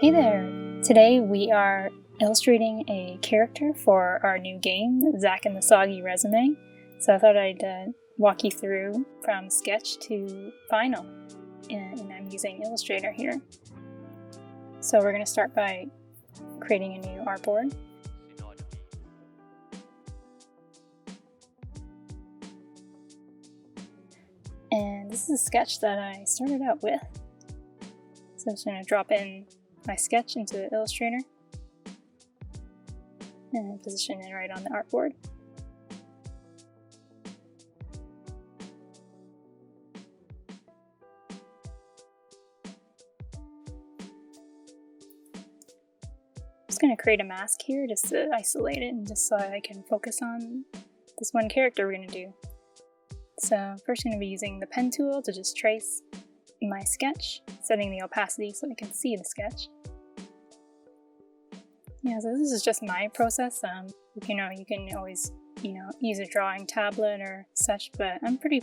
Hey there! Today we are illustrating a character for our new game, Zack and the Soggy Resume. So I thought I'd walk you through from sketch to final, and I'm using Illustrator here. So we're going to start by creating a new artboard. And this is a sketch that I started out with. So I'm just going to drop in my sketch into Illustrator and position it right on the artboard. I'm just going to create a mask here just to isolate it and just so I can focus on this one character we're going to do. So first I'm going to be using the pen tool to just trace my sketch, setting the opacity so I can see the sketch. Yeah, so this is just my process. You can always, use a drawing tablet or such, but I'm pretty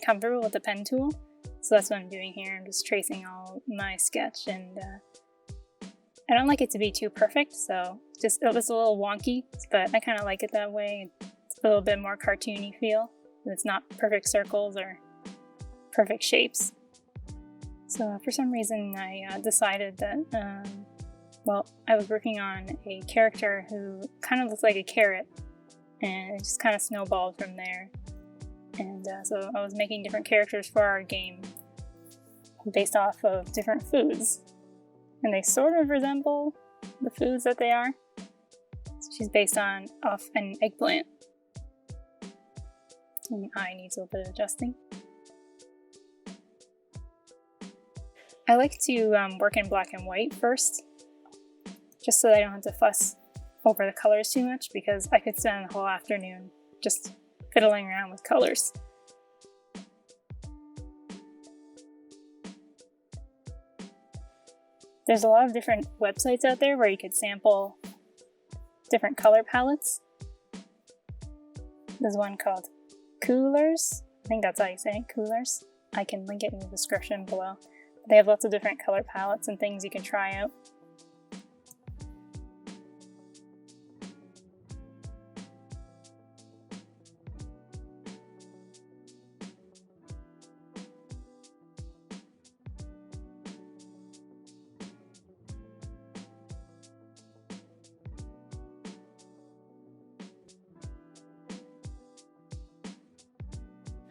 comfortable with the pen tool. So that's what I'm doing here. I'm just tracing all my sketch, and I don't like it to be too perfect, so it's a little wonky, but I kind of like it that way. It's a little bit more cartoony feel. It's not perfect circles or perfect shapes. So for some reason I decided that, I was working on a character who kind of looks like a carrot, and it just kind of snowballed from there. And so I was making different characters for our game based off of different foods. And they sort of resemble the foods that they are. So she's based off an eggplant. And the eye needs a little bit of adjusting. I like to work in black and white first, just so that I don't have to fuss over the colors too much, because I could spend the whole afternoon just fiddling around with colors. There's a lot of different websites out there where you could sample different color palettes. There's one called Coolers. I think that's how you say it, Coolers. I can link it in the description below. They have lots of different color palettes and things you can try out.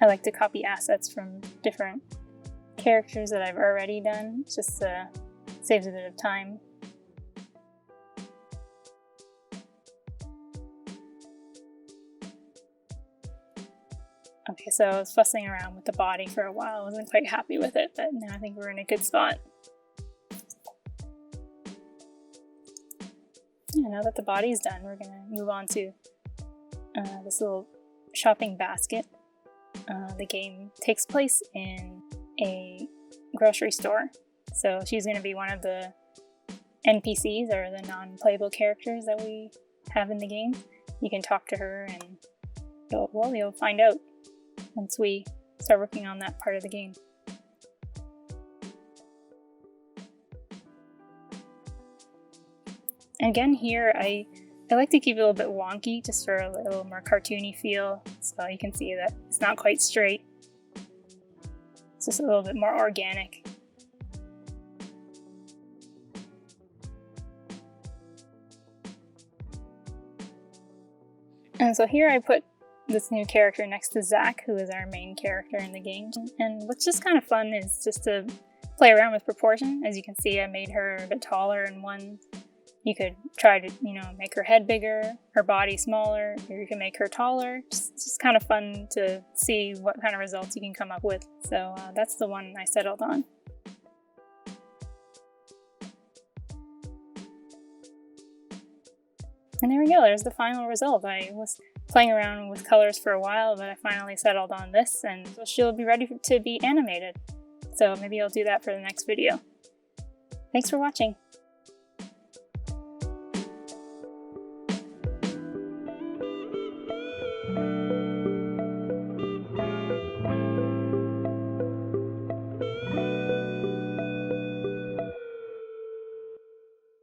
I like to copy assets from different characters that I've already done, just saves a bit of time. Okay, so I was fussing around with the body for a while. I wasn't quite happy with it, but now I think we're in a good spot. Yeah, now that the body's done, we're gonna move on to this little shopping basket. The game takes place in a grocery store, so she's going to be one of the NPCs, or the non-playable characters that we have in the game. You can talk to her, and you'll find out once we start working on that part of the game. And again, here I like to keep it a little bit wonky, just for a little more cartoony feel, so you can see that it's not quite straight. It's just a little bit more organic. And so here I put this new character next to Zack, who is our main character in the game. And what's just kind of fun is just to play around with proportion. As you can see, I made her a bit taller in one. You could try to, make her head bigger, her body smaller, or you can make her taller. It's just kind of fun to see what kind of results you can come up with. So that's the one I settled on. And there we go, there's the final result. I was playing around with colors for a while, but I finally settled on this, and so she'll be ready to be animated. So maybe I'll do that for the next video. Thanks for watching.